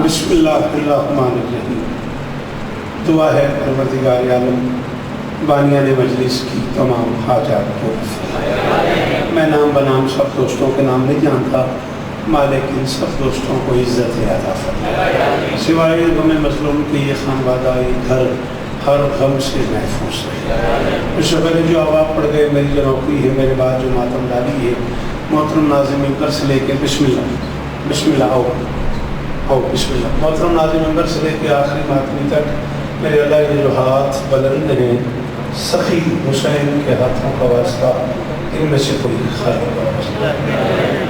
بسم اللہ الرحمن الرحیم۔ دعا ہے پروردگار عالم بانیان مجلس کی تمام حاجات کو میں نام بنام سب دوستوں کے نام نہیں جانتا، مالک ان سب دوستوں کو عزت عطا فرمائے، سوائے غم مظلوم کے یہ خانوادہ گھر ہر غم سے محفوظ رہے۔ اس سے پہلے جو آواز پڑھ گئے، میری جو نوکری ہے، میرے بعد جو ماتم ڈالی ہے، محترم ناظم ممبر سے لے کے بسم اللہ آؤ بسم اللہ، محترم ناظم ممبر سے لے کے آخری ماتمی تک میرے اللہ کے جو ہاتھ بلند ہیں، سخی حسین کے ہاتھوں کا واسطہ، ان میں سے کوئی خیر کا واسطہ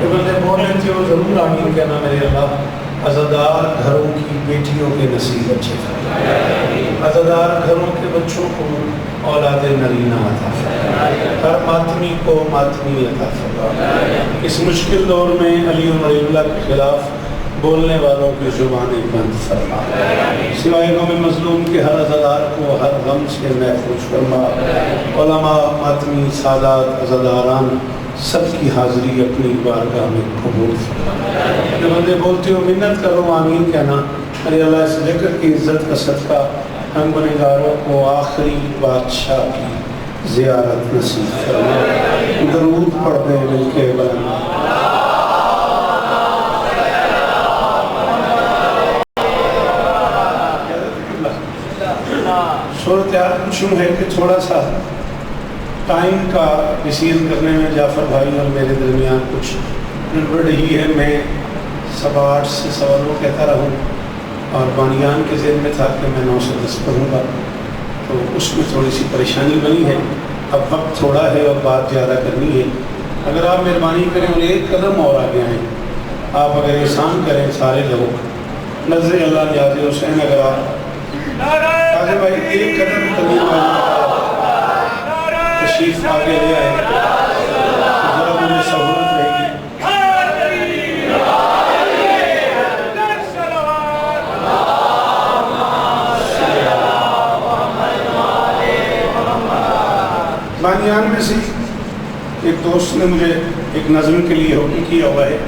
جو بندے بول رہے تھے وہ ضرور آمین کہنا۔ میرے اللہ عزادار گھروں کی بیٹیوں کے نصیب اچھے فرمائے، عزادار گھروں کے بچوں کو اولاد نرینہ عطا فرمائے، ہر ماتمی کو ماتمی عطا فرمائے۔ اس مشکل دور میں علی و ولی اللہ کے خلاف بولنے والوں کی زبانیں بند فرما، سوائے غم مظلوم کے ہر عزادار کو ہر غم سے محفوظ فرما۔ علماء، ماتمی، سادات، عزاداران سب کی حاضری اپنی بارگاہ میں قبول فرما۔ جو بندے بولتے ہو منت کرو آمین کہنا۔ ارے اللہ اس ذکر کی عزت کا صدقہ ہم گنہگاروں کو آخری بادشاہ کی زیارت نصیب فرما۔ درود پڑھتے ہیں مل کے بلند۔ صورتحال کچھ ہے کہ تھوڑا سا ٹائم کا ڈیسیژن کرنے میں جعفر بھائی اور میرے درمیان کچھ گڑبڑ رہی ہے۔ میں 8:15 سے 9 کہتا رہوں اور بانیان کے ذہن میں تھا کہ میں 9 سے 10 پڑھوں گا، تو اس میں تھوڑی سی پریشانی بنی ہے۔ اب وقت تھوڑا ہے اور بات زیادہ کرنی ہے۔ اگر آپ مہربانی کریں اور ایک قدم اور آگے آئیں، آپ اگر احسان کریں سارے لوگ، نظر اللہ نیاز حسین اگر آپ قاضی بھائی ایک قدم تبیر تشریف آگے لے آئے ذرا مجھے سہولت رہے گی۔ بانیان میں سے ایک دوست نے مجھے ایک نظم کے لیے حکم کیا ہوا ہے،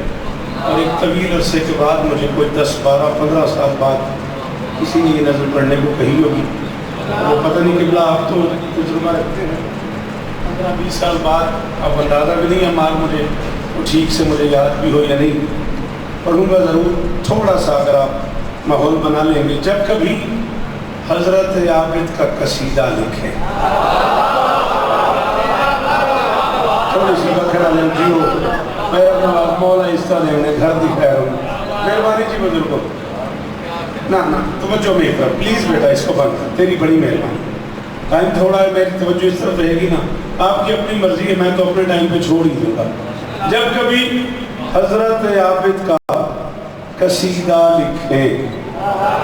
اور ایک طویل عرصے کے بعد مجھے کوئی 10 12 15 سال بعد کسی نے یہ نظم پڑھنے کو کہی ہوگی۔ وہ پتہ نہیں قبلہ آپ تو تجربہ رکھتے ہیں، 15 20 سال بعد اب اندازہ بھی نہیں ہے مال مجھے وہ ٹھیک سے مجھے یاد بھی ہو یا نہیں، پڑھوں گا ضرور۔ تھوڑا سا اگر آپ ماحول بنا لیں گے، جب کبھی حضرت عابد کا قصیدہ لکھیں، تھوڑی سی بکرا لمجی ہو، میں اپنا مولا اس طرح لیں گھر دکھایا ہوں، مہربانی جی بزرگوں نا توجہ میں کر پلیز بیٹا، اس کو بند کر، تیری بڑی مہربانی۔ ٹائم تھوڑا ہے، میری توجہ اس طرف رہے گی نا، آپ کی اپنی مرضی ہے، میں تو اپنے ٹائم پہ چھوڑ ہی دوں گا۔ جب کبھی حضرت عابد کا قصیدہ لکھیں،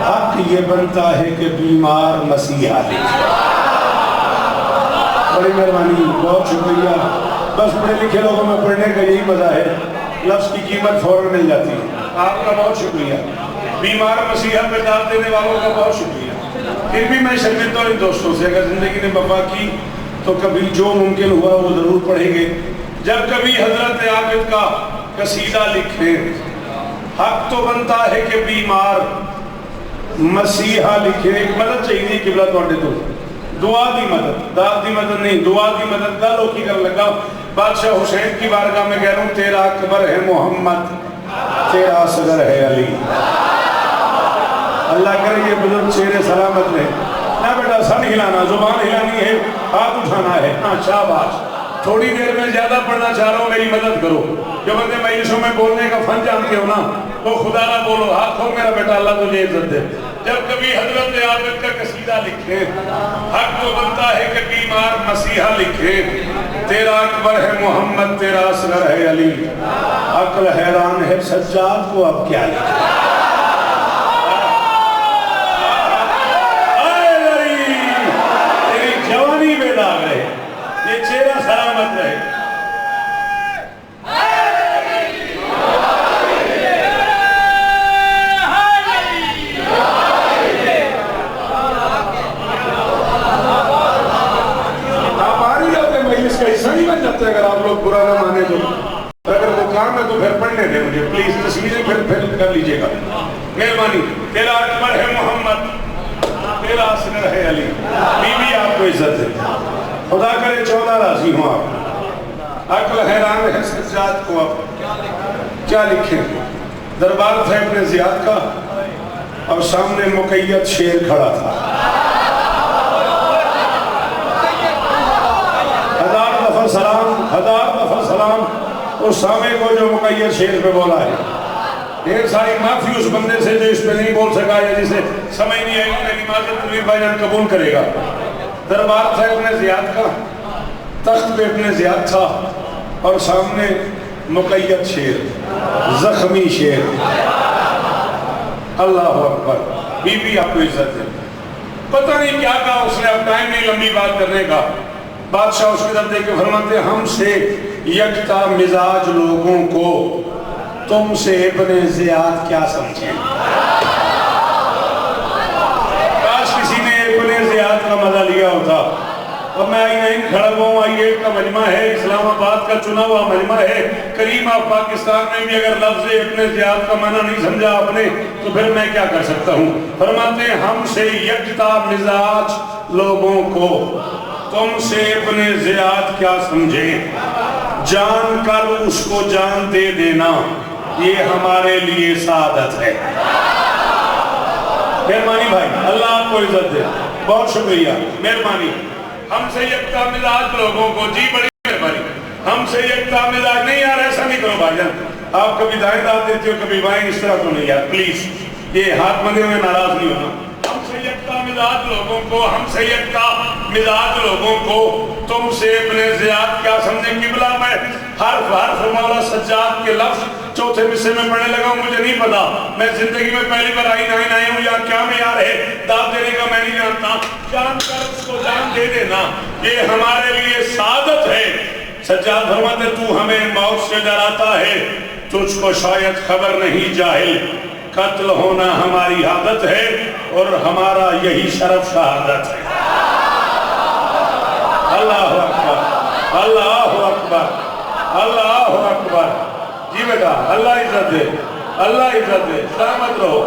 حق یہ بنتا ہے کہ بیمار مسیحا لکھیں۔ بڑی مہربانی، بہت شکریہ۔ بس پڑھے لکھے لوگوں میں پڑھنے کا یہی مزہ ہے، لفظ کی قیمت فوراً مل جاتی ہے۔ آپ کا بہت شکریہ، بیمار مسیحا پہ داد دینے والوں کا بہت شکریہ۔ پھر بھی میں شرمندہ ہوں ان دوستوں سے، اگر زندگی نے وفا کی تو کبھی جو ممکن ہوا وہ ضرور پڑھیں گے۔ جب کبھی حضرت عابد کا قصیدہ لکھیں، حق تو بنتا ہے کہ بیمار مسیحا لکھیں۔ ایک مدد چاہیے قبلہ توڑے تو دعا دی مدد، داد دی مدد نہیں، دعا دی مدد دا لوکی کر لگا۔ بادشاہ حسین کی بارگاہ میں کہہ رہا ہوں، تیرا اکبر ہے محمد، تیرا اصغر ہے علی۔ اللہ کرے یہ بزرگ چہرے سلامت رہے۔ نہ بیٹا سر ہلانا، زبان ہلانی ہے، ہاتھ اٹھانا ہے، ہاں شاباش۔ تھوڑی دیر میں زیادہ پڑھنا چاہ رہا ہوں، میری مدد کرو۔ جو بندے مجلسوں میں بولنے کا فن جانتے ہو نا، وہ خدا نہ بولو، ہاتھ کھول میرا بیٹا، اللہ تجھے عزت دے۔ جب کبھی حضرت عابد کا قصیدہ لکھیں، حق تو بنتا ہے کہ بیمار مسیحا لکھیں، تیرا اکبر ہے محمد، تیرا اصغر ہے علی۔ عقل حیران ہے سجاد کو اب کیا لکھیں۔ جوانی بے داغ رہے، یہ چہرہ سلامت رہے۔ آپ آ رہی ہوتے مجلس کا حصہ نہیں بن جاتے اگر آپ لوگ برا نہ مانے تو۔ اگر وہ کام ہے تو پھر پڑھنے دیں مجھے پلیز، تصویریں پھر کر لیجئے گا، مہربانی۔ دل اصغر ہے علی، بیوی آپ کو عزت ہے، خدا کرے 14 راضی ہوں آپ، عقل حیران ہے سجاد کو آپ کیا لکھیں۔ دربار تھا ابن زیاد کا اور سامنے مقید شیر کھڑا تھا، 1000 دفعہ سلام، 1000 دفعہ سلام اس سامنے کو جو مقید شیر پہ بولا ہے۔ ڈھیر ساری معافی اس بندے سے جو اس پہ نہیں بول سکا یا جسے سمجھ نہیں آئی، لیکن معذرت تنویر بھائی جان قبول کرے گا۔ دربار تھا ابن زیاد کا، تخت پہ ابن زیاد تھا اور سامنے مقید شیر، زخمی شیر۔ اللہ اکبر، بی بی آپ کو عزت ہے۔ پتہ نہیں کیا کہا اس نے، اب ٹائم نہیں لمبی بات کرنے کا۔ بادشاہ اس کی طرف دیکھ کے فرماتے ہیں ہم سے یکتا مزاج لوگوں کو تم سے ابن زیاد کیا سمجھیں۔ کاش کسی نے ابن زیاد کا مزہ لیا ہوتا۔ اب میں آئی کھڑا ہوں، آئی کا مجمع ہے، اسلام آباد کا چنا ہوا مجمع ہے، کریم آف پاکستان میں بھی اگر لفظ ابن زیاد کا معنی نہیں سمجھا آپ نے تو پھر میں کیا کر سکتا ہوں۔ فرماتے ہیں ہم سے یکتا مزاج لوگوں کو تم سے ابن زیاد کیا سمجھیں، جان کر اس کو جان دے دینا یہ ہمارے لیے سعادت ہے۔ مہربانی بھائی، اللہ آپ کو عزت دے، بہت شکریہ، مہربانی۔ ہم سے یکتا مزاج لوگوں کو، جی بڑی مہربانی، ہم سے یکتا مزاج نہیں یار، ایسا نہیں کرو بھائی جان، آپ کبھی دائیں داد دیتے ہو کبھی بائیں، اس طرح تو نہیں یار، پلیز یہ ہاتھ بندے ہوئے ناراض نہیں ہونا۔ ہم سے یکتا مزاج لوگوں کو، ہم سے یکتا مزاج لوگوں کو تم سے ابن زیاد کیا سمجھیں۔ قبلہ میں حرف مولا سجاد کے لفظ چوتھے حصے میں پڑھنے لگا ہوں، مجھے نہیں پتا، میں زندگی میں پہلی بار آئی ہوں، یا کیا معیار ہے داد دینے کا میں نہیں جانتا۔ جان کر اس کو جان دے دینا یہ ہمارے لیے سعادت ہے۔ سجاد فرماتے تو ہمیں موت سے ڈراتا ہے، تجھ کو شاید خبر نہیں جاہل، قتل ہونا ہماری عادت ہے اور ہمارا یہی شرف شہادت ہے۔ اللہ اکبر، اللہ اکبر، اللہ اکبر۔ جی بیٹا، اللہ عزت دے، اللہ عزت دے، سلامت رہو،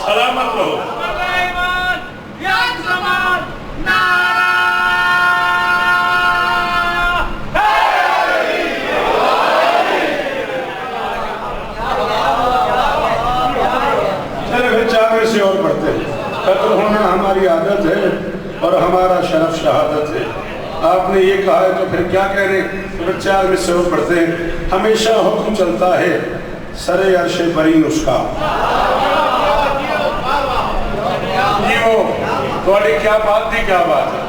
سلامت رہو۔ چلے پھر 4 سے اور پڑھتے ہیں۔ قتل ہونا ہماری عادت ہے اور ہمارا شرف شہادت ہے۔ آپ نے یہ کہا ہے تو پھر کیا کہہ رہے ہیں؟ پھر 4 میں سے اور پڑھتے ہیں۔ ہمیشہ حکم چلتا ہے سر عرش برین اس کا۔ جیو تھوڑی کیا بات تھی، کیا بات ہے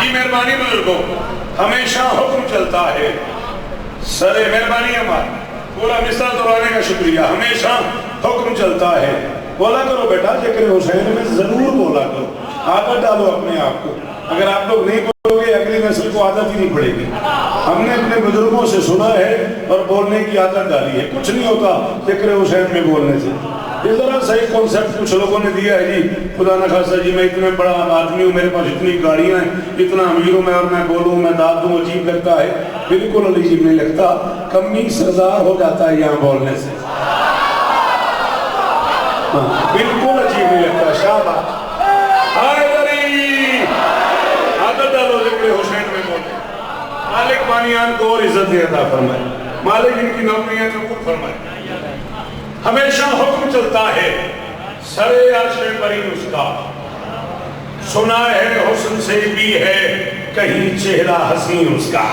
جی، مہربانی بزرگوں، ہمیشہ حکم چلتا ہے سر، مہربانی ہماری پورا مصرع دہرانے کا شکریہ، ہمیشہ حکم چلتا ہے۔ بولا کرو بیٹا ذکر حسین میں ضرور بولا کرو، عادت ڈالو اپنے آپ کو، اگر آپ لوگ نہیں بولو گے اگلی نسل کو عادت ہی نہیں پڑے گی۔ ہم نے اپنے بزرگوں سے سنا ہے اور بولنے کی عادت ڈالی ہے، کچھ نہیں ہوتا ذکر حسین میں بولنے سے۔ اس طرح صحیح کنسپٹ کچھ لوگوں نے دیا ہے جی، خدا نہ خاصہ جی میں اتنا بڑا آدمی ہوں، میرے پاس اتنی گاڑیاں ہیں، اتنا امیر ہوں میں، اور میں بولوں میں داد دوں، عجیب لگتا ہے۔ بالکل عجیب نہیں لگتا، کمی سردار ہو جاتا ہے یہاں بولنے سے، بالکل عجیب نہیں لگتا۔ شاباش، عادت ڈالو ذکر حسین میں بولنے۔ مالک بانیان کو اور عزت عطا فرمائے، مالک ان کی نوکریاں قبول فرمائے۔ ہمیشہ حکم چلتا ہے سر عرش برین اس کا، سنا ہے حسن سے بھی ہے کہیں چہرہ حسین اس کا۔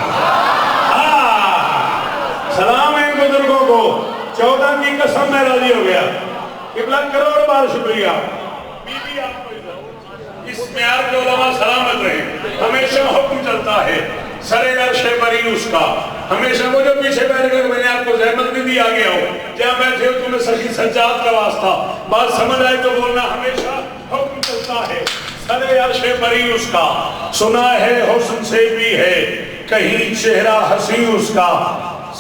سلام ہے بزرگوں کو، 14 کی قسم میں راضی ہو گیا، قبلہ کروڑ بار شکریہ۔ بی بی آپ کو اس معیار کے علماء سلامت رہے۔ ہمیشہ حکم چلتا ہے سر عرش برین اس کا، ہمیشہ وہ جو پیچھے بیٹھ گئے، میں نے آپ کو زحمت بھی دی آگے ہو، جہاں بیٹھے ہو تمہیں سخی سجاد کا واسطہ، بات سمجھ آئے تو بولنا، ہمیشہ حکم چلتا ہے سر عرش برین اس کا، سنا ہے حسن سے بھی ہے کہیں چہرہ حسین اس کا۔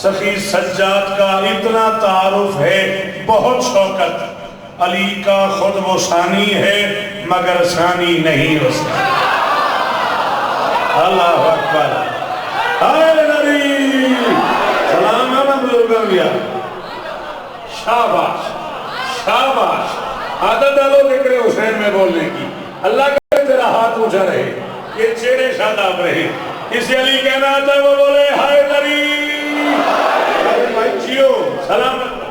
سخی سجاد کا اتنا تعارف ہے بہت شوکت، علی کا خود وہ ثانی ہے مگر ثانی نہیں اس کا۔ اللہ اکبر، آئے نبی، سلام ہے بزرگوں گیا۔ شاباش، شاباش، عادت ڈالو ذکر حسین میں بولنے کی۔ اللہ کا تیرا ہاتھ اونچا رہے، یہ چہرے شاداب رہے. اسے علی کہنا آتا ہے وہ بولے حیدری بچیو سلامت.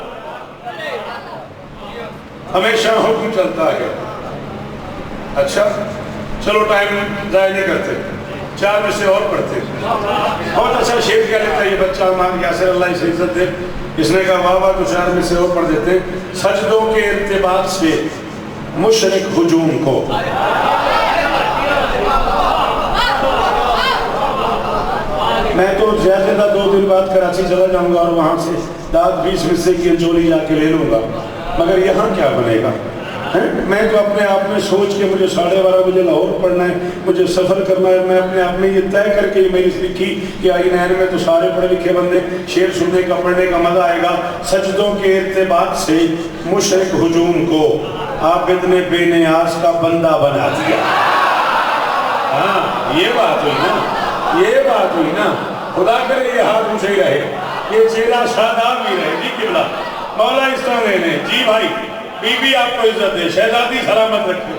ہمیشہ حکم چلتا ہے. اچھا چلو ٹائم ضائع نہیں کرتے، 4 میں سے اور پڑھتے. بہت اچھا شعر کہہ لیتا ہے یہ بچہ ہمارا یاسر، اللہ اسے عزت دے. اس نے کہا واہ واہ، تو 4 میں سے اور پڑھ دیتے. سجدوں کے ارتباط سے مشرق ہجوم کو، میں تو زیادہ 2 دن بعد کراچی چلا جاؤں گا اور وہاں سے 10-20 حصے کی انجولی جا کے لے لوں گا، مگر یہاں کیا بنے گا؟ میں تو اپنے آپ میں سوچ کے مجھے 12:30 بجے لاہور پڑھنا ہے، مجھے سفر کرنا ہے، میں اپنے آپ میں یہ طے کر کے یہ مجلس لکھی کہ آئین عین میں تو سارے پڑھے لکھے بندے، شعر سننے کا پڑھنے کا مزہ آئے گا. سجدوں کے ارتباط سے مشرق ہجوم کو عابد نے بے نیاز کا بندہ بنا دیا. ہاں یہ بات ہوئی نا، یہ بات ہوئی نا. خدا کرے یہ ہاتھ اونچے ہی رہے، یہ چہرہ شاداب ہی رہے. جی قبلہ مولا اس طرح لینے. جی بھائی بی بی آپ کو عزت دے، شہزادی سلامت رکھے.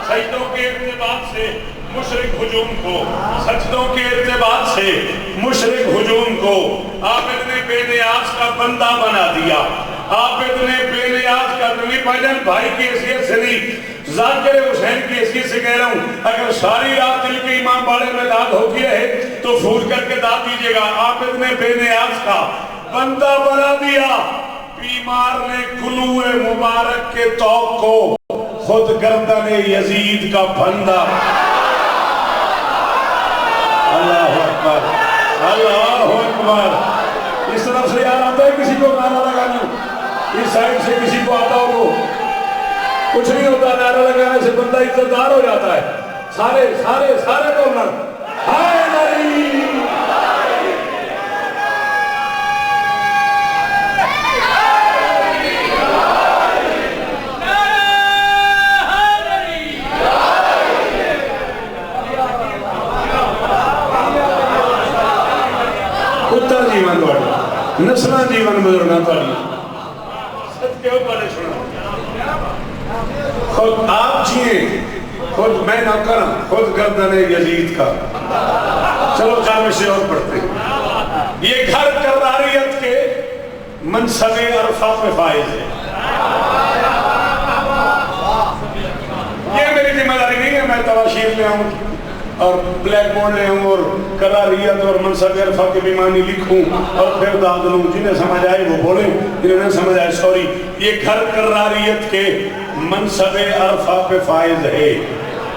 سجدوں کے ارتباط سے مشرق ہجوم کو، سجدوں کے ارتباط سے مشرق ہجوم کو عابد نے بے نیاز کا بندہ بنا دیا. عابد نے بے نیاز کا، تمہیں بھائی بھائی کی حیثیت سے نہیں، ذاکر حسین کی حیثیت سے کہہ رہا ہوں، اگر ساری رات دل کے امام باڑے میں داد ہوتی رہے تو پھول کر کے داد دیجئے گا. عابد نے بے نیاز کا بندہ بنا دیا. بیمار نے کلوئے مبارک کے توق کو خود گردن یزید کا بندہ. اللہ اکبر، اللہ اکبر. اس طرف سے یاد آتا ہے کسی کو نعرہ لگانا، اس سائڈ سے کسی کو آتا ہو تو کچھ نہیں ہوتا. نعرہ لگانے سے بندہ عزتدار ہو جاتا ہے. سارے سارے سارے بولنا حیدری. اتر جیون دوڑی نسلہ جیون بزرگاں توڑی سچ کے اوپر چھوڑا. خود آپ جیئے، خود میں نہ کرا، خود گردن یزید کا. چلو 4 میں سے اور پڑھتے ہیں. یہ گھر کراریت کے منصب عرفہ پہ فائز ہے. یہ میری ذمہ داری نہیں ہے میں تواشیر لے آؤں اور بلیک بورڈ لے ہوں اور کراریت اور منصب عرفہ کے بھی معنی لکھوں اور پھر داد لوں. جنہیں سمجھ آئے وہ بولیں، جنہیں سمجھ آئے سوری. یہ گھر کراریت کے منصب عرفہ پہ فائز ہے.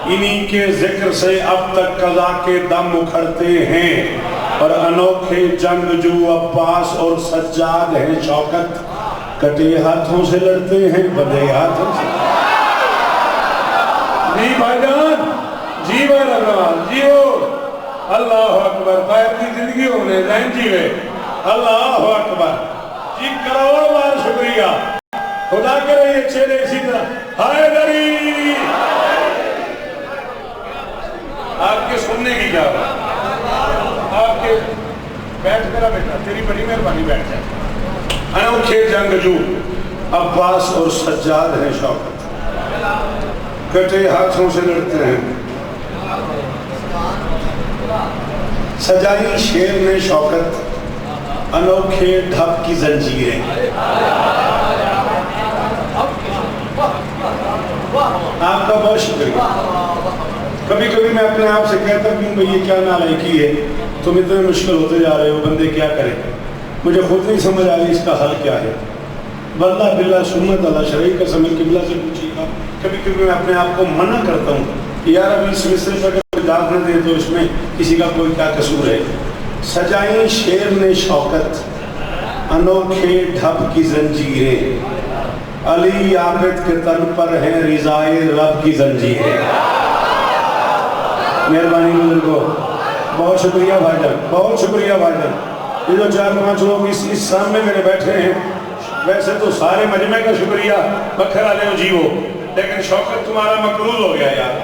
انہی کے ذکر سے اب تک قضا کے دم اکھڑتے ہیں اور انوکھے جنگجو عباس اور سجاد ہیں شوکت. کٹے ہاتھوں سے لڑتے ہیں بدے ہاتھوں سے. جی بھائی جان، جی بھائی رہنوال، جی ہو. اللہ اکبر. طائب کی زندگی ہونے ذہن جیوے. اللہ اکبر. جی کروڑ بار شکریہ. خدا کرے یہ چہرے اسی طرح حیدری. آپ کے سننے کی کیا بات؟ آپ کے بیٹھ میرا بیٹا، تیری بڑی مہربانی بیٹھ جائے. انوکھے جنگجو عباس اور سجاد ہیں شوکت. کٹے ہاتھوں سے لڑتے ہیں. سجائی شیر نے شوکت، انوکھے ڈھب کی زنجیریں. آپ کا بہت شکریہ. کبھی کبھی میں اپنے آپ سے کہتا ہوں بھئی یہ کیا نالائکی ہے، تم اتنے مشکل ہوتے جا رہے ہو، بندے کیا کریں. مجھے خود نہیں سمجھ آ رہی اس کا حل کیا ہے. واللہ باللہ سنت اللہ شرعی قسم قبلہ سے پوچھیے گا. کبھی کبھی میں اپنے آپ کو منع کرتا ہوں کہ یار ابھی اس مصرے پر اگر داد نہ دے تو اس میں کسی کا کوئی کیا قصور ہے. سجائیں شیر نے شوکت، انوکھے ڈھب کی زنجیریں. علی عابد کے تن پر ہیں رضائے رب کی زنجیریں. مہربانی بزرگو، بہت شکریہ بھائی جان، بہت شکریہ بھائی جان. یہ جو 4-5 لوگ اس سامنے میرے بیٹھے ہیں، ویسے تو سارے مجمع کا شکریہ بکھر آلے ہو جیو، لیکن شوکت تمہارا مقروض ہو گیا یار.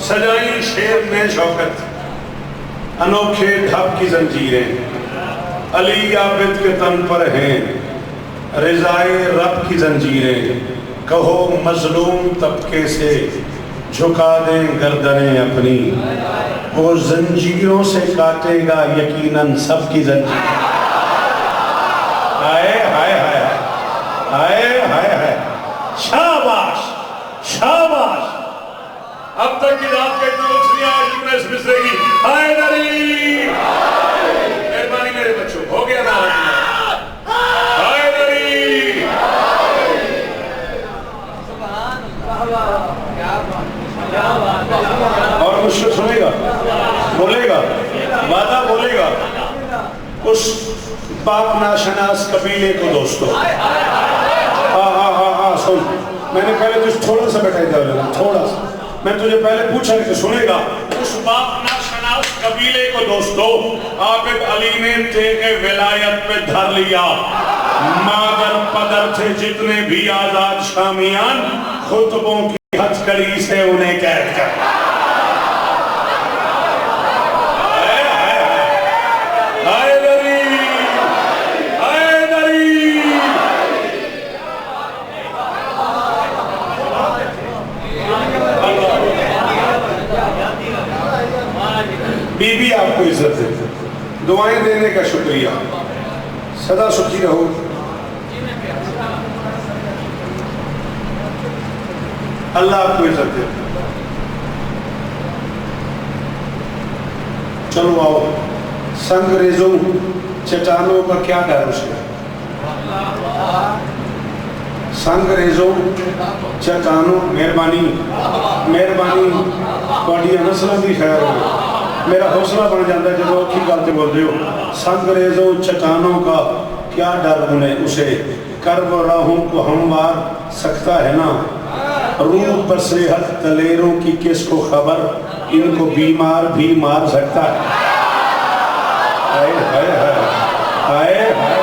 سجائی شیر نے شوکت، انوکھے ڈھب کی زنجیریں. علی عابد کے تن پر ہیں رضائے رب کی زنجیریں. کہو مظلوم طبقے سے جھکا دیں گردنیں اپنی، وہ زنجیروں سے کاٹے گا یقیناً سب کی زنجیر۔ ہائے ہائے ہائے ہائے ہائے ہائے، شاباش شاباش۔ اب تک کی رات کا اتنا لطف نہیں آیا جتنا اس مصرے کی ہائے دری۔ مہربانی میرے بچوں، ہو گیا نا ہائے دری۔ اور مجھ سے سنے گا، بولے گا، وعدہ بولے گا اس پاک ناشناس قبیلے کو دوستو۔ سن، میں نے پہلے تجھے تھوڑا سا بیٹھائی تھا، تھوڑا سا میں تجھے پہلے پوچھا کہ سنے گا اس پاک ناشناس قبیلے کو دوستو۔ عابد علی نے تیغ ولایت پہ دھر لیا، مادر پدر تھے جتنے بھی آزاد شامیان، خطبوں کی ہتھکڑی سے انہیں قید کر۔ بی بی آپ کو عزت دے، دعائیں دینے کا شکریہ، سدا سکھی رہو۔ اللہ آپ کو عزت دے۔ چلو آؤ، سنگ ریزوں چٹانوں کا کیا ڈر اسے؟ سنگ ریزوں چٹانوں، مہربانی مہربانی تھوڑی نسلوں کی خیر ہو، میرا حوصلہ بن جاتا ہے جب وہ کی گل تے بول رہے ہو۔ سنگ ریزوں چٹانوں کا کیا ڈر انہیں اسے، کرب راہوں کو ہموار سکتا ہے نا، روح بصیحت دلیروں کی کس کو خبر، ان کو بیمار بھی مار سکتا ہے۔ ہائے ہائے ہائے ہائے ہائے۔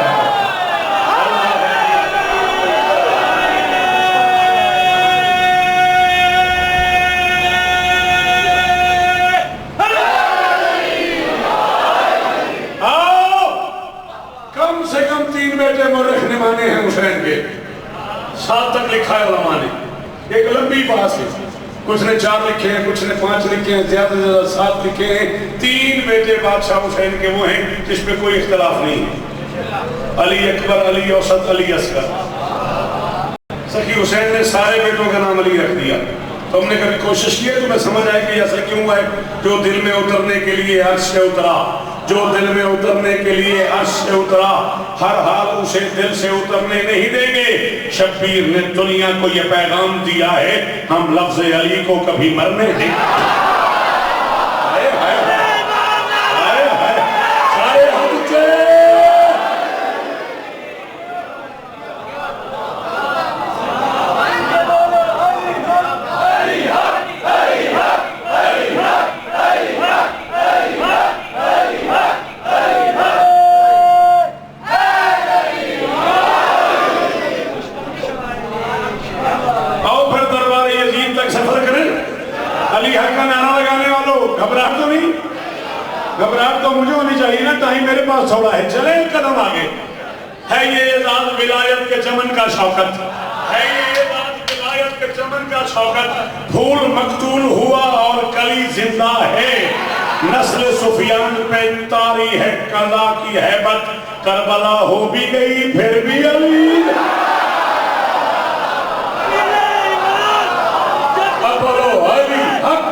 مورخ نے مانے ہیں حسین کے، 7 تک لکھا ہے علماء نے، ایک لمبی بات ہے، کچھ نے 4 لکھے ہیں، کچھ نے 5 لکھے ہیں، زیادہ سے زیادہ 7 لکھے ہیں۔ 3 بیٹے بادشاہ حسین کے وہ ہیں جس پہ کوئی اختلاف نہیں ہے، علی اکبر، علی اوسط، علی اصغر۔ سخی حسین نے سارے بیٹوں کا نام علی رکھ دیا۔ تو ہم نے کبھی کوشش کی ہے تمہیں سمجھ آئے کہ ایسا کیوں ہے؟ جو دل میں اترنے کے لیے عرش سے اترا، جو دل میں اترنے کے لیے عرش سے اترا، ہر حال اسے دل سے اترنے نہیں دیں گے۔ شبیر نے دنیا کو یہ پیغام دیا ہے، ہم لفظ علی کو کبھی مرنے دیں۔ گھبراہٹ تو مجھے ہونی چاہیے نا، ٹائم میرے پاس تھوڑا ہے، چلیں ایک قدم آگے۔ ہے یہ اعزاز ولایت کے چمن کا شوکت، ہے یہ اعزاز ولایت کے چمن کا شوکت، پھول مقتول ہوا اور کلی زندہ ہے، نسل سفیان پہ طاری ہے قضا کی ہیبت، کربلا ہو بھی گئی پھر بھی علی۔ اب بولو علی حق،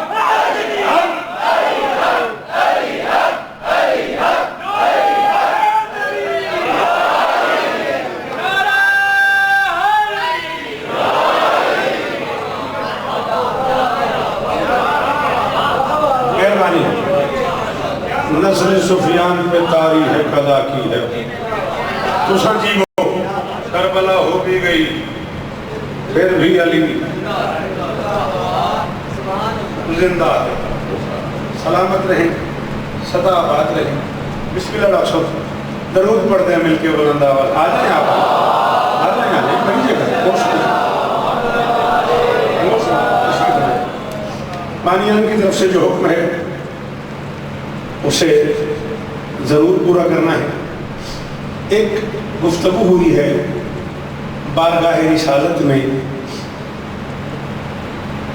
نسل سفیان پہ طاری ہے قضا کی ہے، تو سنجیو کربلا ہو بھی گئی پھر بھی علی زندہ ہے۔ سلامت رہیں، سدا آباد رہیں۔ بسم اللہ ڈاکٹر صاحب، درود پڑھتے ہیں مل کے بلند آواز۔ آ جائیں آپ، آ جائیں، آ جائیں، بڑی جگہ بانیان کی طرف سے جو حکم ہے اسے ضرور پورا کرنا ہے۔ ایک گفتگو ہوئی ہے بارگاہ رسالت میں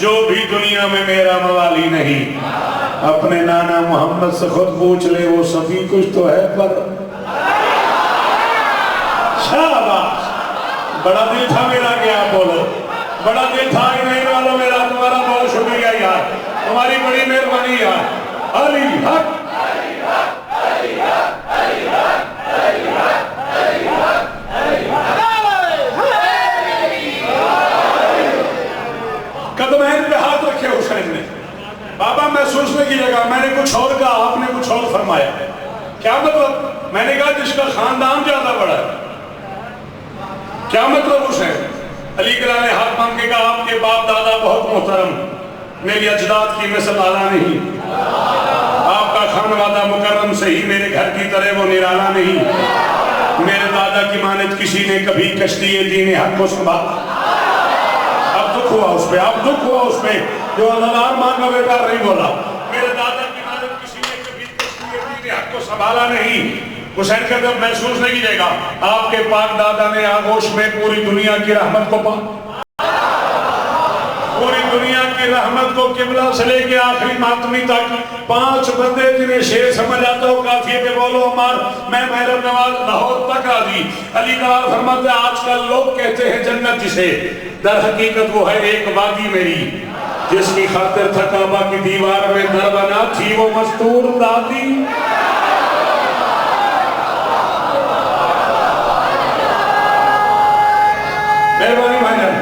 جو بھی دنیا میں میرا موالی نہیں، اپنے نانا محمد سے خود پوچھ لے، وہ سبھی کچھ تو ہے پر شاباش، بڑا دل تھا میرا کہ آپ بولو، بڑا دل تھا کہ نہیں والوں میرا، تمہارا بہت شکریہ یار، تمہاری بڑی مہربانی یار۔ علی حق قدمین پہ ہاتھ رکھے حسین نے، بابا محسوس نہیں کیے گا، میں نے کچھ اور کہا، آپ نے کچھ اور فرمایا، کیا مطلب؟ میں نے کہا جس کا خاندان زیادہ بڑا ہے، کیا مطلب حسین؟ علی گرہ نے ہاتھ مانگ کے کہا آپ کے باپ دادا بہت محترم، میری اجداد کی مثل اعلیٰ نہیں، آپ کا خانوادہ مکرم سے ہی میرے گھر کی طرح وہ نرالا نہیں، میرے دادا کی مانند کسی نے کبھی کشتی دین حق کو سنبھالا۔ اب دکھ ہوا اس پہ، اب دکھ ہوا اس پہ جو اللہ مانگا بیٹا نہیں بولا، میرے دادا کی مانند کسی نے کبھی کشتی دین حق کو سنبھالا نہیں۔ حسین کا جب محسوس نہیں کیے گا، آپ کے پاک دادا نے آغوش میں پوری دنیا کی رحمت کو پوری دنیا کی رحمت کو قبلہ سے لے کے آخری ماتمی تک 5 بندے جنہیں شیر سمجھ آتا ہو کافیے پہ بولو عمار، میں محرم نواز لاہور تک راضی۔ علی قرار فرماتے ہیں آج کل لوگ کہتے ہیں جنت جسے، در حقیقت وہ ہے ایک وادی میری، جس کی خاطر تھا کعبہ کی دیوار میں در بنا تھی وہ مستور دادی۔ مہربانی بھائی جان،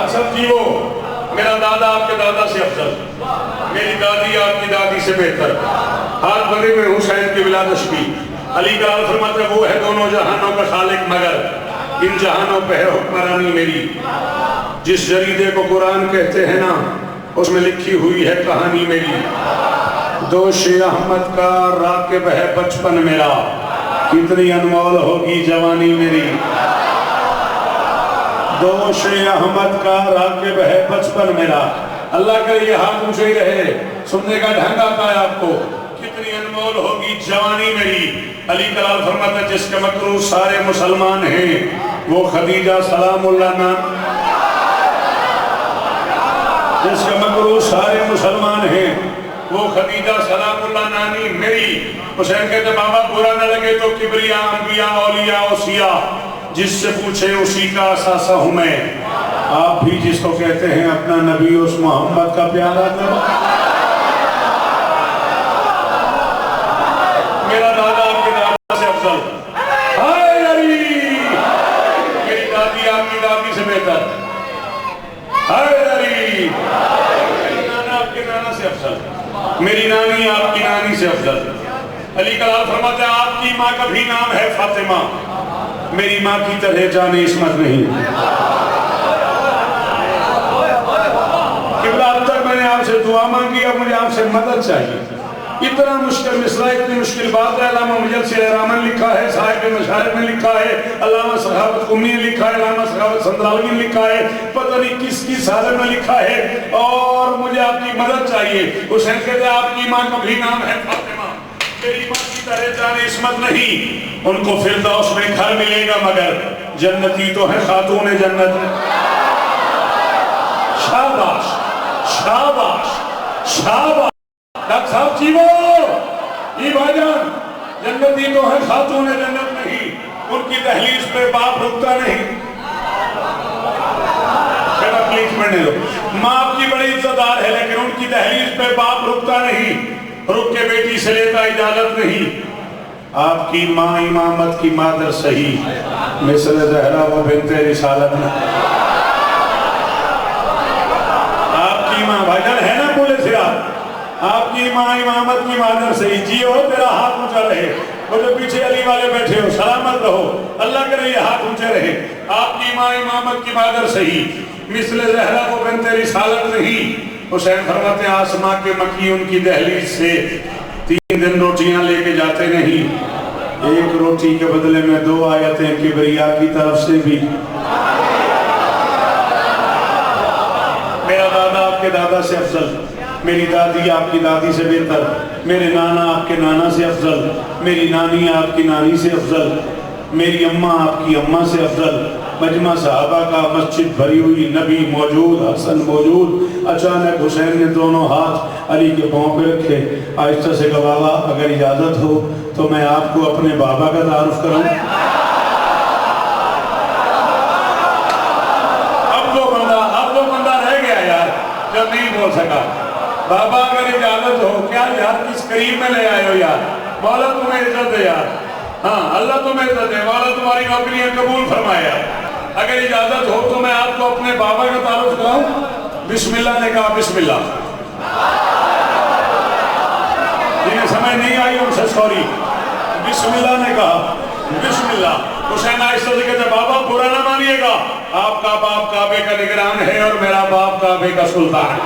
اکثر جیو، میرا دادا آپ کے دادا سے افضل، میری دادی آپ کی دادی سے بہتر، ہاتھ بندے میں حسین کی ولادت کی۔ علی قرار فرماتے وہ ہے دونوں جہانوں کا خالق مگر ان جہانوں پہ ہے حکمرانی میری، جس جریدے کو قرآن کہتے ہیں نا اس میں لکھی ہوئی ہے کہانی میری، دوش احمد کا راکب ہے بچپن میرا، کتنی انمول ہوگی جوانی میری، دوش احمد کا راکب ہے بچپن میرا۔ اللہ کا یہ ہاتھ اونچے ہی رہے، سننے کا ڈھنگ آتا ہے آپ کو، کتنی انمول ہوگی جوانی میری۔ علی قرار فرماتا ہے جس کے مکروہ سارے مسلمان ہیں وہ خدیجہ سلام اللہ نام، جس کے مکروہ سارے مسلمان ہیں وہ خدیجہ سلام اللہ نانی میری۔ حسین کہتے بابا برا نہ لگے تو کبریاء انبیاء اولیاء اوصیاء جس سے پوچھے اسی کا اثاثہ ہوں میں، آپ بھی جس کو کہتے ہیں اپنا نبی اس محمد کا پیارا تھا۔ میرا دادا آپ کے دادا سے افضل، ہائے علی، میری دادی آپ کی دادی سے بہتر، ہائے علی، میری نانا آپ کے نانا سے افضل، میری نانی آپ کی نانی سے افضل۔ علی قرار فرماتے ہیں آپ کی ماں کا بھی نام ہے فاطمہ، میری ماں کی طرح جان عصمت نہیں۔ قبلہ اب تک میں نے آپ سے دعا مانگی، اب مجھے آپ سے مدد چاہیے۔ اتنا مشکل مصرع، اتنی مشکل بات ہے، علامہ مجلسی احرامن لکھا ہے، صاحب مشارف نے لکھا ہے، علامہ سخاوت قمی نے لکھا ہے، علامہ سخاوت سندراوی نے لکھا ہے، پتہ نہیں کس کی سالم نے لکھا ہے، اور مجھے آپ کی مدد چاہیے۔ حسین کہتے ہیں آپ کی ماں کا بھی نام ہے فاطمہ، میری ماں کی طرح جان عصمت نہیں، ان کو فردوس میں گھر ملے گا مگر جنتی تو ہے خاتون جنت۔ شاباش شاباش شاباش، ڈاکٹر صاحب جیو یہ بھائی جان، جنتی تو ہے خاتون جنت نہیں، ان کی دہلیز پہ باپ رکتا نہیں۔ بیٹا پلیز پڑھنے دو، ماں آپ کی بڑی عزت دار ہے لیکن ان کی دہلیز پہ باپ رکتا نہیں، رک کے بیٹی سے لیتا اجازت نہیں۔ آپ کی ماں امامت کی مادر صحیح، مثل زہرا و بنت رسالت میں، آپ کی ماں بھائی جان ہے نا بولے سرات، آپ کی ماں امامت کی مادر صحیح، جیو تیرا ہاتھ اونچا رہے، وہ جو پیچھے علی والے بیٹھے ہو سلامت رہو، اللہ کرے یہ ہاتھ اونچے رہے، آپ کی ماں امامت کی مادر صحیح، مثل زہرا و بنت رسالت نہیں۔ حسین فرماتے ہیں آسماں کے مکی ان کی دہلیز سے 3 دن روٹیاں لے کے جاتے نہیں، ایک روٹی کے بدلے میں 2 آیتیں کبریاء کی طرف سے بھی۔ میرا دادا آپ کے دادا سے افضل، میری دادی آپ کی دادی سے بہتر، میرے نانا آپ کے نانا سے افضل، میری نانی آپ کی نانی سے افضل، میری اماں آپ کی اماں سے افضل، مجمع صحابہ کا، مسجد بھری ہوئی، نبی موجود، حسن موجود. اچانک حسین نے دونوں ہاتھ علی کے پاؤں پہ رکھے، آہستہ سے کہا بابا اگر اجازت ہو تو میں آپ کو اپنے بابا کا تعارف کروں. اب وہ بندہ رہ گیا یار جو نہیں بول سکا. بابا اگر اجازت ہو، کیا یار کس قریب میں لے آئے ہو یار. مولا تمہیں عزت دے یار. ہاں اللہ تمہیں عزت دے، مولا تمہاری نوکریاں قبول فرمایا. اگر اجازت ہو تو میں آپ کو اپنے بابا کا تعارف کراؤں. بسم اللہ نے کہا بسم اللہ. جنہیں سمجھ نہیں آئی ان سے سوری. بسم اللہ نے کہا بسم اللہ. حسین آہستہ سے کہتے بابا برا نہ مانیے گا، آپ کا باپ کعبے کا نگران ہے اور میرا باپ کعبے کا سلطان ہے.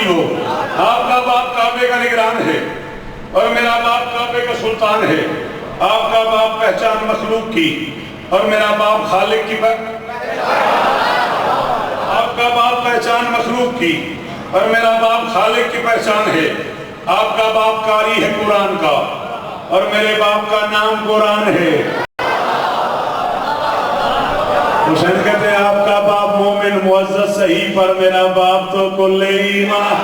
ہو آپ کا باپ کعبے کا نگران ہے اور میرا باپ کعبے کا سلطان ہے. آپ کا باپ پہچان مخلوق کی اور میرا باپ خالق کی آپ کا باپ پہچان مخلوق کی اور میرا باپ خالق کی پہچان ہے. آپ کا باپ قاری ہے قرآن کا اور میرے باپ کا نام قرآن ہے. حسین کہتے ہیں آپ کا باپ مومن معزز صحیح پر میرا باپ تو کل ایمان.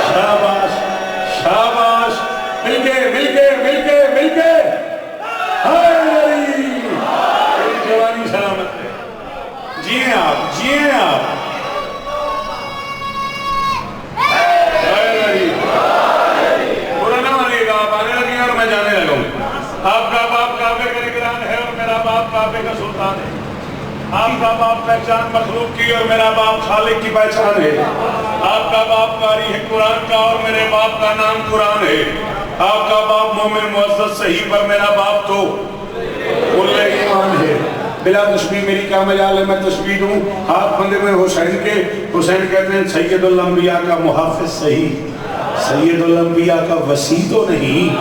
شاباش شاباش، مل کے مل کے مل کے مل کے. جوانی سلامت ہے. جیئیں آپ جیئیں آپ. برا نہ مانیے گا، آپ آنے لگیں اور میں جانے لگوں. آپ کا باپ کعبے کا نگران ہے اور میرا باپ کعبے کا سلطان ہے. آپ کا باپ پہچان مخلوق کی اور میرا باپ خالق کی پہچان ہے. آپ کا باپ قاری ہے قرآن کا اور میرے باپ کا نام قرآن ہے. آپ کا باپ مومن معزز صحیح پر میرا باپ تو کل ایمان ہے. بلا تشبیہ میری کیا مجال ہے، میں تشبیہ دوں. ہاتھ بندے میں حسین کے. حسین کہتے ہیں سید الانبیاء کا محافظ صحیح، سید الانبیاء کا وسیع تو نہیں.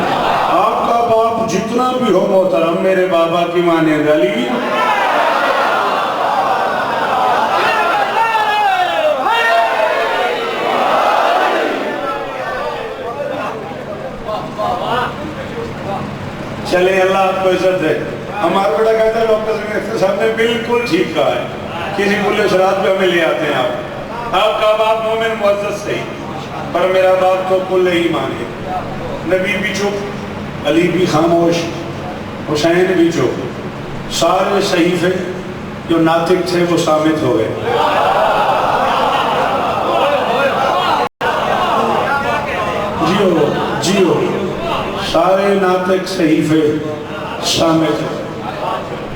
آپ کا باپ جتنا بھی ہو محترم میرے بابا کی مانند علی. چلیں اللہ آپ کو عزت دے. ہمارا بیٹا کہتا ہے ڈاکٹر سنگھ صاحب نے بالکل ٹھیک کہا ہے. کسی کل شرات پہ ہمیں لے آتے ہیں آپ. آپ کا باپ مومن معزز صحیح پر میرا باپ تو کل ایمان ہے. نبی بھی چپ، علی بھی خاموش، حسین بھی چپ. سارے صحیفے جو ناطق تھے وہ صامت ہو گئے. جیو جیو، سارے ناطق صحیفے صامت ہو.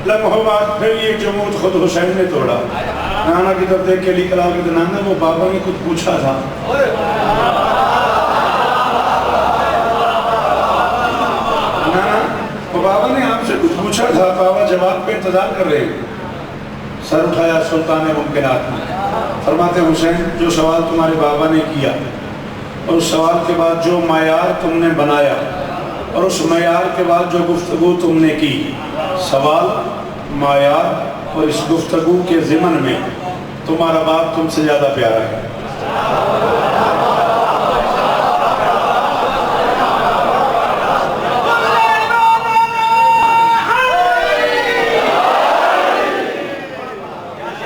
لمحوں بعد پھر یہ جمود خود حسین نے توڑا. نانا کی طرف دیکھ کے علی کلام کے نانا وہ بابا نے کچھ پوچھا تھا. نانا وہ بابا نے آپ سے کچھ پوچھا تھا، بابا جواب پہ انتظار کر رہے ہیں. سر اٹھایا سلطان ممکنات نے. فرماتے حسین جو سوال تمہارے بابا نے کیا اور اس سوال کے بعد جو معیار تم نے بنایا اور اس معیار کے بعد جو گفتگو تم نے کی، سوال، معیار اور اس گفتگو کے ضمن میں تمہارا باپ تم سے زیادہ پیارا ہے.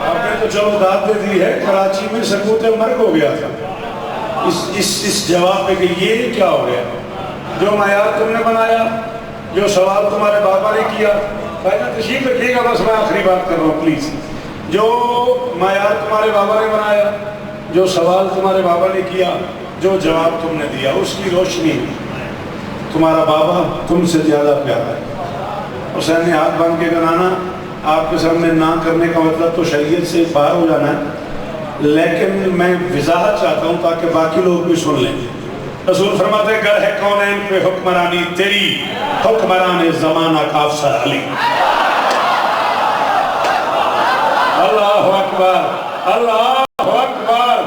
آپ نے تو چلو داد دے دی ہے، کراچی میں سکوت مرگ ہو گیا تھا اس جواب پہ کہ یہ کیا ہو گیا. جو معیار تم نے بنایا، جو سوال تمہارے بابا نے کیا، پہلے تشریف رکھیے گا بس میں آخری بات کر رہا ہوں پلیز. جو معیار تمہارے بابا نے بنایا، جو سوال تمہارے بابا نے کیا، جو جواب تم نے دیا، اس کی روشنی تمہارا بابا تم سے زیادہ پیارا ہے. حسین نے ہاتھ باندھ کے کہا نانا آپ کے سامنے نہ کرنے کا مطلب تو شریعت سے باہر ہو جانا ہے، لیکن میں وضاحت چاہتا ہوں تاکہ باقی لوگ بھی سن لیں. رسول فرماتے ہیں گر ہے کونین پہ حکمرانی تیری، حکمران زمانہ کا افسر علی. اللہ اکبر اللہ اکبر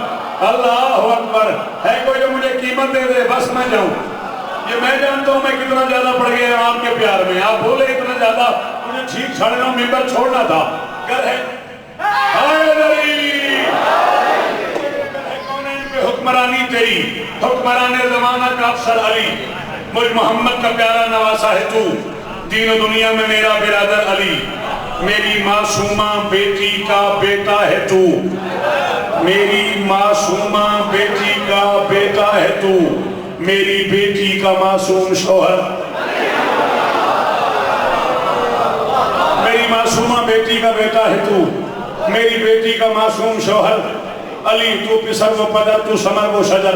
اللہ اکبر. ہے کوئی جو مجھے قیمت دے دے بس میں جاؤں. یہ میں جانتا ہوں میں کتنا زیادہ پڑ گیا ہوں آپ کے پیار میں. آپ بولے اتنا زیادہ مجھے ٹھیک 9:30 ممبر چھوڑنا تھا. گر ہے حکمرانی تیری، حکمران زمانہ کا افسر علی، مجھ محمد کا پیارا نواسا ہے تو، دین و دنیا میں میرا برادر علی، میری معصومہ بیٹی کا بیٹا ہے تو، میری معصومہ بیٹی کا بیٹا ہے تو، میری بیٹی کا معصوم شوہر، میری معصومہ بیٹی کا بیٹا ہے تو، میری بیٹی کا معصوم شوہر، علی تو پسر و پدر تو سمر و شجر،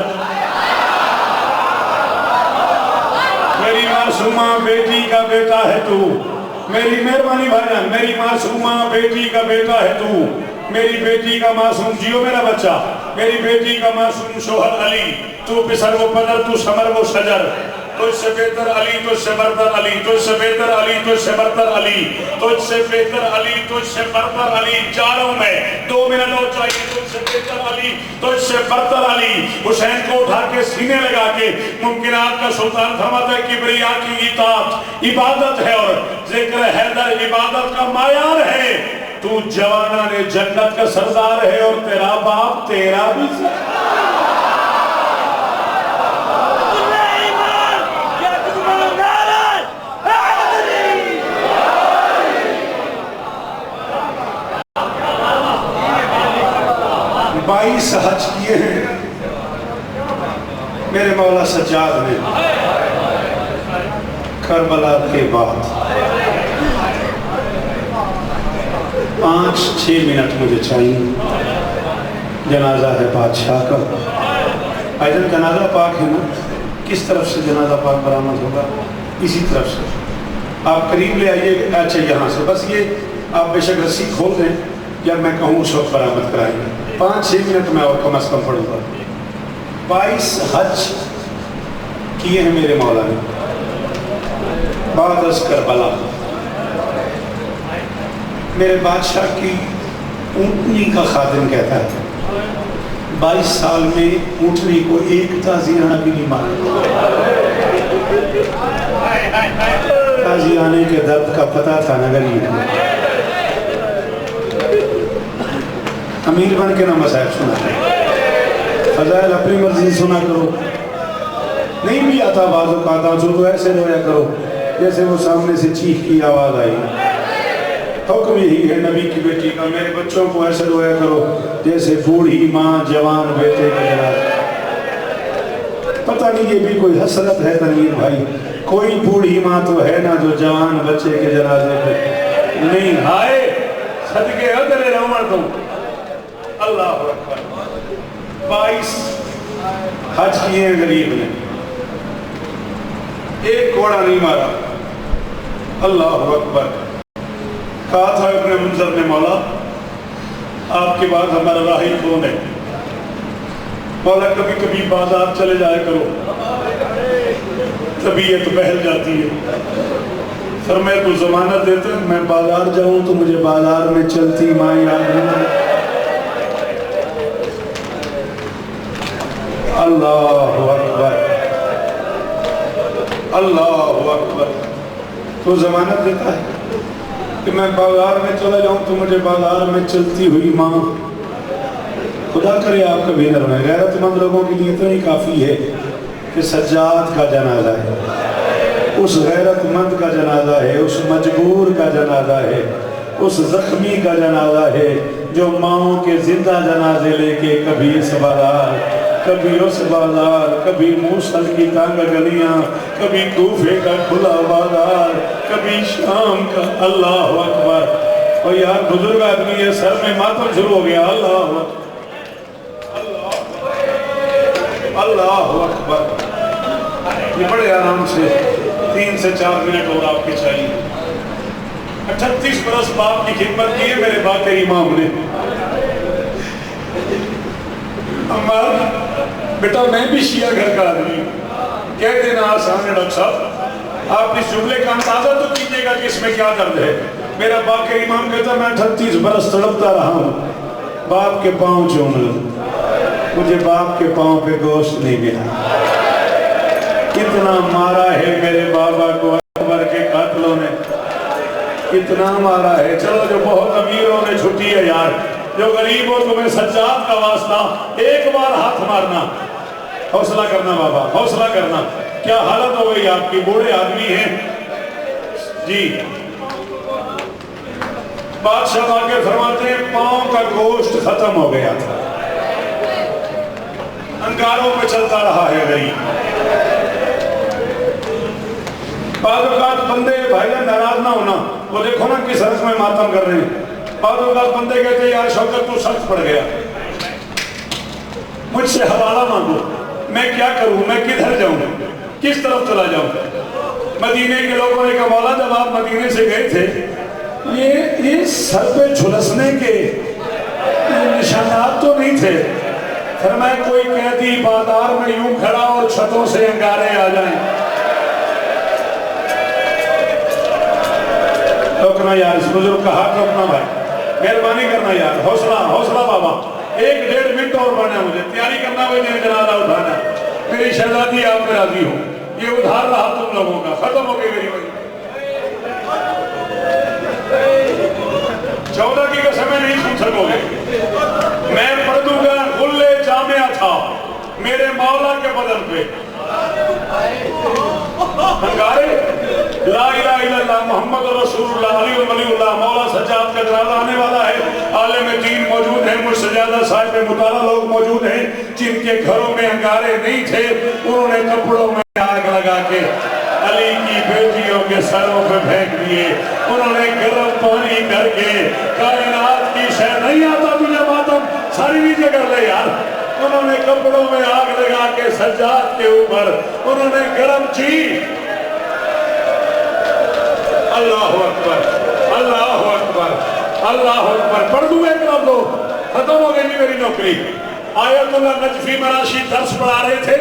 میری معصومہ بیٹی کا بیٹا ہے تو، میری مہربانی بھائیان، میری معصومہ بیٹی کا بیٹا ہے تو، میری بیٹی کا معصوم جیو میرا بچہ، میری بیٹی کا معصوم شوہر علی، تو پسر و پدر تو سمر و شجر، تجھ سے بہتر علی، تجھ سے برتر علی، تجھ سے بہتر علی، تجھ سے برتر علی، تجھ سے بہتر علی، تجھ سے برتر علی، چاروں میں 2 منٹ اور چاہیے، تجھ سے بہتر علی، تجھ سے برتر علی، حسین کو اٹھا کے سینے لگا کے ممکنات کا سلطان فرماتا ہے کبریا کی اطاعت عبادت ہے اور ذکر حیدر عبادت کا معیار ہے، تو جوانان جنت کا سردار ہے اور تیرا باپ تیرا بھی بائیس حج کیے ہیں میرے مولا سجاد نے کربلا کے بعد 5-6 منٹ مجھے چاہیے جنازہ ہے بادشاہ کا ایدن جنازہ پاک ہے نا کس طرف سے جنازہ پاک برآمد ہوگا اسی طرف سے آپ قریب لے آئیے اچھا یہاں سے بس یہ آپ بے شک رسی کھول دیں جب میں کہوں اس وقت برآمد کرائیں گے 5-6 منٹ میں اور کم از کم پڑھوں گا 22 حج کیے ہیں میرے مولا نے بعد از کربلا میرے بادشاہ کی اونٹنی کا خادم کہتا ہے 22 سال میں اونٹنی کو ایک تازیانہ بھی نہیں مارا تازیانے کے درد کا پتہ تھا نگر یہ امیر بن کے نہ مسائل سنا فضائل اپنی مرضی سنا کرو نہیں بھی آتا بعض اوقات آنسو تو ایسے رویا کرو جیسے وہ سامنے سے چیخ کی آواز آئی حکم یہی ہے نبی کی بیٹی کا میرے بچوں کو ایسے رویا کرو جیسے بوڑھی ماں جوان بیٹے کے جنازے پتہ نہیں یہ بھی کوئی حسرت ہے تنویر بھائی کوئی بوڑھی ماں تو ہے نا جو جوان بچے کے جنازے پہ نہیں ہائے صدقے ہو تیرے عمر تم اللہ اکبر 22 حج کیے ہیں غریب نے ایک گھوڑا نہیں مارا اللہ اکبر کہا تھا ابن منظر نے مولا آپ کے بعد ہمارا راہی کون ہے مولا کبھی کبھی بازار چلے جائے کرو طبیعت بہل جاتی ہے فرمایا تو ضمانت دیتے ہیں میں بازار جاؤں تو مجھے بازار میں چلتی ماں یاد نہیں اللہ اکبر اللہ اکبر تو ضمانت دیتا ہے کہ میں بازار میں چلا جاؤں تو مجھے بازار میں چلتی ہوئی ماں خدا کرے آپ کا بھی نرم ہے غیرت مند لوگوں کے لیے اتنا ہی کافی ہے کہ سجاد کا جنازہ ہے اس غیرت مند کا جنازہ ہے اس مجبور کا جنازہ ہے اس زخمی کا جنازہ ہے جو ماؤں کے زندہ جنازے لے کے کبھی اس بازار کبھی اس بازار کبھی موصل کی تنگ گلیاں کبھی کوفے کا کھلا بازار کبھی شام کا اللہ اکبر اور یار بزرگ آدمی ہے سر میں ماتم شروع ہو گیا اللہ اکبر اللہ اکبر یہ بڑے آرام سے 3 سے 4 منٹ اور آپ کے چاہیے 38 برس باپ کی خدمت کی ہے میرے باقی امام نے امار بیٹا میں بھی شیعہ گھر کا آدمی کہہ دینا آسان ہے ڈاکٹر صاحب آپ اس جملے کا اندازہ تو کیجئے گا کہ اس میں کیا درد ہے میرا باپ کے امام کہتا میں 38 برس تڑپتا رہا ہوں باپ کے پاؤں چوم لوں مجھے باپ کے پاؤں پہ گوشت نہیں ملا کتنا مارا ہے میرے بابا کو اکبر کے قاتلوں نے کتنا مارا ہے چلو جو بہت امیروں نے چھٹی ہے یار جو غریب ہو تمہیں سجاد کا واسطہ ایک بار ہاتھ مارنا حوصلہ کرنا بابا، حوصلہ کرنا. کیا حالت ہو گئی آپ کی؟ بوڑھے آدمی ہیں جی. بادشاہ آگے فرماتے ہیں پاؤں کا گوشت ختم ہو گیا تھا، انگاروں پہ چلتا رہا ہے غریب. بعض اوقات بندے بھائی جان ناراض نہ ہونا، وہ دیکھو نا کس حرف میں ماتم کر رہے ہیں. بعض اوقات بندے کہتے ہیں یار شوکت تو سخت پڑ گیا، مجھ سے حوالہ مانگو، میں کیا کروں، میں کدھر جاؤں، کس طرف چلا جاؤں. مدینے کے لوگوں نے کہا مولا جب آپ مدینے سے گئے تھے یہ سر پہ جھلسنے کے نشانات تو نہیں تھے. فرمایا کوئی قیدی بازار میں یوں کھڑا اور چھتوں سے انگارے آ جائیں. روکنا یار، اس بزرگ کا ہاتھ روکنا بھائی، مہربانی کرنا یار. حوصلہ حوصلہ بابا، 1-1.5 منٹ اور بڑھنا، مجھے تیاری کرنا ہوئے دن جنازہ اٹھانا. میری شہزادی آپ پہ راضی ہو، یہ ادھار رہا تم لوگوں کا، ختم ہو گئی میری بھائی. 14 کی قسمیں نہیں سن سکو گے. میں پڑھ دوں گا غلے جامعہ تھا میرے مولا کے بدن پہ، انگارے لا الہ الا اللہ محمد رسول اللہ علی ولی اللہ. مولا سجاد کا جنازہ آنے والا ہے، عالم دین موجود ہیں، مجھ سجادہ صاحب مطالعہ لوگ موجود ہیں جن کے گھروں میں انگارے نہیں تھے. انہوں نے کپڑوں میں آگ لگا کے علی کی بیٹیوں کے سروں پہ پھینک دیے. انہوں نے گرم پانی کر کے کائنات کی شے نہیں آتا تجھے ماتم ساری نیچے کر لے یار. انہوں نے کپڑوں میں آگ لگا کے سجاد کے اوپر انہوں نے گرم چی. اللہ اکبر، اللہ اکبر، اللہ اکبر. پڑھ دوں ایک لفظ، ختم ہو گئی میری نوکری. آیت اللہ نجفی مراشی درس پڑھا رہے تھے،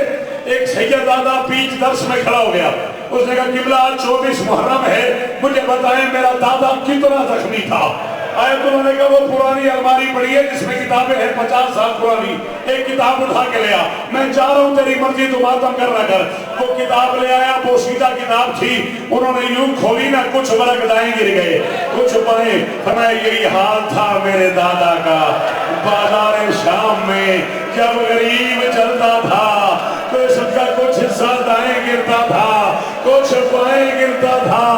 ایک سیدادہ پیچ درس میں کھڑا ہو گیا. اس نے کہا قبلہ 24 محرم ہے، مجھے بتائیں میرا دادا کتنا زخمی تھا. آیت انہوں نے کہا وہ پرانی الماری پڑی ہے جس میں کتابیں ہیں 50 سال پرانی. ایک کتاب اٹھا کے لیا، میں چاہ رہا ہوں تیری مرضی تو ماتم کر نہ کر. وہ کتاب لے آیا، پوشیدہ کتاب تھی. انہوں نے یوں کھولی نہ، کچھ ورق دائیں گر گئے، کچھ بائیں. فرمایا یہی حال تھا میرے دادا کا بازار شام میں جب غریب چلتا تھا تو اس کا کچھ حصہ دائیں گرتا تھا، کچھ بائیں گرتا تھا.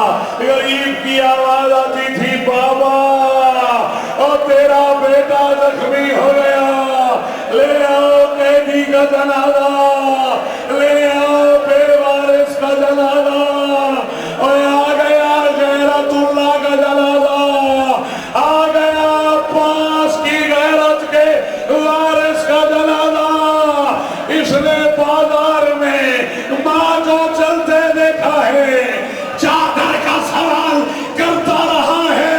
غریب کی آواز آتی تھی بابا اور تیرا بیٹا زخمی ہو گیا، لے آؤ قیدی کا جنازہ، لے آؤ بے وارث کا جنازہ. اور آ گیا غیرت اللہ کا جنازہ، آ گیا پاس کی غیرت کے وارث کا جنازہ. اس نے بازار میں ماں کو چلتے دیکھا ہے، چادر کا سوال کرتا رہا ہے.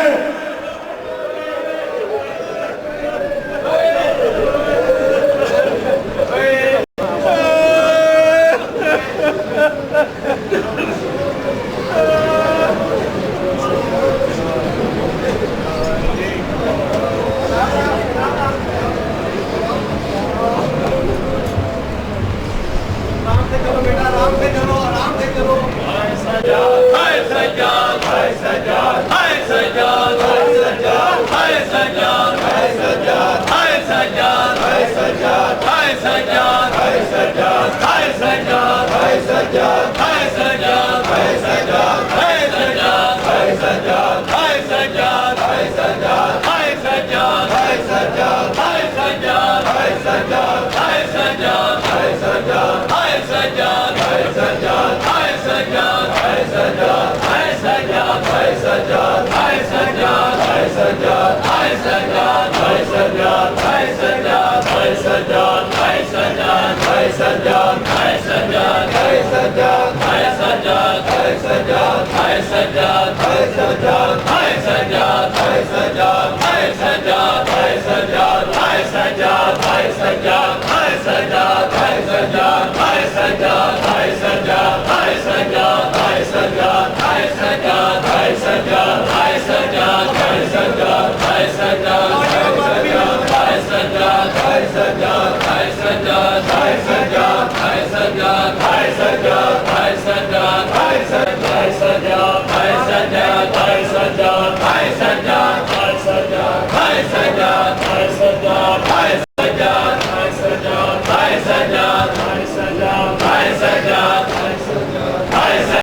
سجاد